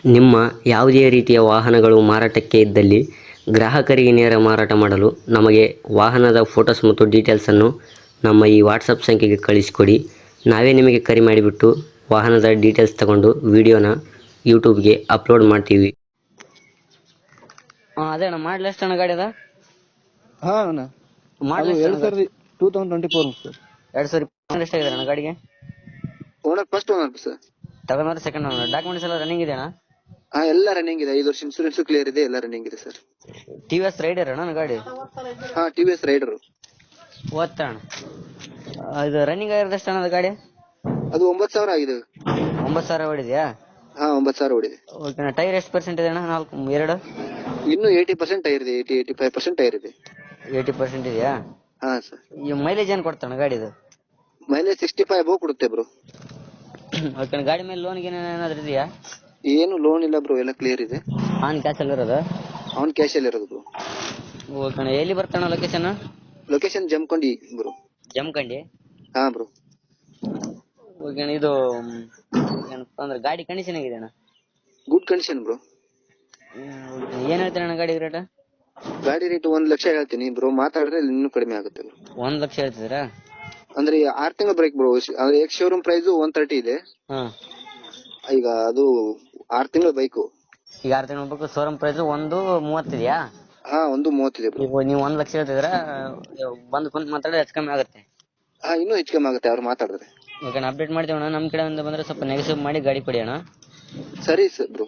ನಿಮ್ಮ ಯಾವುದೇ ರೀತಿಯ ವಾಹನಗಳು ಮಾರಾಟಕ್ಕೆ ಇದ್ದಲ್ಲಿ ಗ್ರಾಹಕರಿಗೆ ನೇರ ಮಾರಾಟ ಮಾಡಲು ನಮಗೆ ವಾಹನದ ಫೋಟೋಸ್ ಮತ್ತು ಡೀಟೇಲ್ಸನ್ನು ನಮ್ಮ ಈ ವಾಟ್ಸಪ್ ಸಂಖ್ಯೆಗೆ ಕಳಿಸಿಕೊಡಿ. ನಾವೇ ನಿಮಗೆ ಕರೆ ಮಾಡಿಬಿಟ್ಟು ವಾಹನದ ಡೀಟೇಲ್ಸ್ ತಗೊಂಡು ವಿಡಿಯೋನ ಯೂಟ್ಯೂಬ್ಗೆ ಅಪ್ಲೋಡ್ ಮಾಡ್ತೀವಿ. ಅದೇ ಅಣ್ಣ, ಮಾಡಲಿ ಎಷ್ಟು ಅಣ್ಣ ಗಾಡಿ ಅದ? ಹಾ ಅಣ್ಣ, ಮಾಡಲಿ 2024 ಸರ್. 2020 ಎಷ್ಟಾಗಿದೆ ಅಣ್ಣ ಗಾಡಿಗೆ? Owner first owner sir. ತಗೊಂಡ್ರೆ ಸೆಕೆಂಡ್ ಓನರ್. ಡಾಕ್ಯುಮೆಂಟ್ಸ್ ಎಲ್ಲ ರನ್ನಿಂಗ್ ಇದೆ ಅಣ್ಣ? ಹಾ, ಎಲ್ಲ ರನ್ನಿಂಗ್ ಇದೆ. 5 ವರ್ಷ ಇನ್ಸೂರೆನ್ಸ್ ಕ್ಲಿಯರ್ ಇದೆ, ಎಲ್ಲ ರನ್ನಿಂಗ್ ಇದೆ ಸರ್. TVS ರೈಡರ್ ಅಣ್ಣ ಗಾಡಿ? ಹಾ, TVS ರೈಡರ್. ಓದ್ತಾ ಅಣ್ಣ. ಇದು ರನ್ನಿಂಗ್ ಆಗಿರೋದು ಎಷ್ಟು ಅಣ್ಣ ಗಾಡಿ? ಅದು 9,000 ಆಗಿದೆ. 9,000 ಹೊಡಿದ್ಯಾ? ಹಾ, 9,000 ಓಡಿದೆ. ಓಕೆ. ಟೈರ್ ಎಷ್ಟು ಪರ್ಸೆಂಟ್ ಇದೆ ಅಣ್ಣ? 2 ಇನ್ನು 80% ಟೈರ್ ಇದೆ. 85% ಟೈರ್ ಇದೆ. 80% ಇದೆಯಾ? ಹಾ ಸರ್. ಈ ಮೈಲೇಜ್ ಏನು ಕೊಡ್ತಾನ ಗಾಡಿದು? ಮೈಲೇಜ್ 65 ಅಬೌವ್ ಕೊಡುತ್ತೆ ಬ್ರೋ. ಓಕೆ. ಗಾಡಿ ಮೇಲೆ ಲೋನ್ ಗೀನ್ ಏನಾದ್ರು ಇದೆಯಾ? ಏನು ಲೋನ್ ಇಲ್ಲ ಬ್ರೋ, ಎಲ್ಲ ಕ್ಲಿಯರ್ ಇದೆ. ಆನ್ ಕ್ಯಾಶ್ ಅಲ್ಲಿ ಇರೋದು? ಆನ್ ಕ್ಯಾಶ್ ಅಲ್ಲಿ ಇರೋದು ಬ್ರೋ. ಓಕೆ ಅಣ್ಣ. ಎಲ್ಲಿ ಬರ್ತಾನ location? Location Jamkhandi bro. Jamkhandi? ಹಾ ಬ್ರೋ. ಓಕೆ ಅಣ್ಣ. ಇದು ಏನಪ್ಪ ಅಂದ್ರೆ ಗಾಡಿ ಕಂಡೀಷನ್ ಆಗಿದೆ ಅಣ್ಣ? Good condition bro. ಏನ್ ಹೇಳ್ತೀರ ಅಣ್ಣ ಗಾಡಿ ರೇಟ್? ಗಾಡಿ ರೇಟ್ 1 ಲಕ್ಷ ಹೇಳ್ತೀನಿ ಬ್ರೋ, ಮಾತಾಡಿದ್ರೆ ಇನ್ನೂ ಕಡಿಮೆ ಆಗುತ್ತೆ ಬ್ರೋ. 1 ಲಕ್ಷ ಹೇಳ್ತಿದ್ದೀರಾ? ಅಂದ್ರೆ 6 ತಿಂಗಳ ಬ್ರೇಕ್ ಬ್ರೋ. ಅಂದ್ರೆ ಎಕ್ಸ್ ಶೋರೂಮ್ ಪ್ರೈಸ್ 130 ಇದೆ. ಹಾ. ಈಗ ಅದು 6 ತಿಂಗಳ ಬೈಕು. ಈಗ 6 ತಿಂಗಳ ಬೇಕು. ಶೋರೂಮ್ ಪ್ರೈಸ್ 130 ಇದೆಯಾ? ಹಾ, 130 ಇದೆ ಬ್ರೋ. ಈಗ ನೀವು 1 ಲಕ್ಷ ಹೇಳ್ತಿದ್ದೀರಾ, ಬಂದು ಕುಂತ ಮಾತಾಡಿದ್ರೆ ಹೆಚ್ಚು ಕಮ್ಮಿ ಆಗುತ್ತೆ. ಹಾ, ಇನ್ನೂ ಹೆಚ್ಚು ಕಮ್ಮಿ ಆಗುತ್ತೆ ಅವ್ರು ಮಾತಾಡಿದ್ರೆ. ಓಕೆ. ಅಪ್ಡೇಟ್ ಮಾಡ್ತೀವಿ ಅಣ್ಣ. ನಮ್ಮ ಕಡೆಯಿಂದ ಬಂದ್ರೆ ಸ್ವಲ್ಪ ನೆಗೆಸಿವ್ ಮಾಡಿ ಗಾಡಿ ಕೊಡಿ ಅಣ್ಣ. ಸರಿ ಸರ್ ಬ್ರೋ.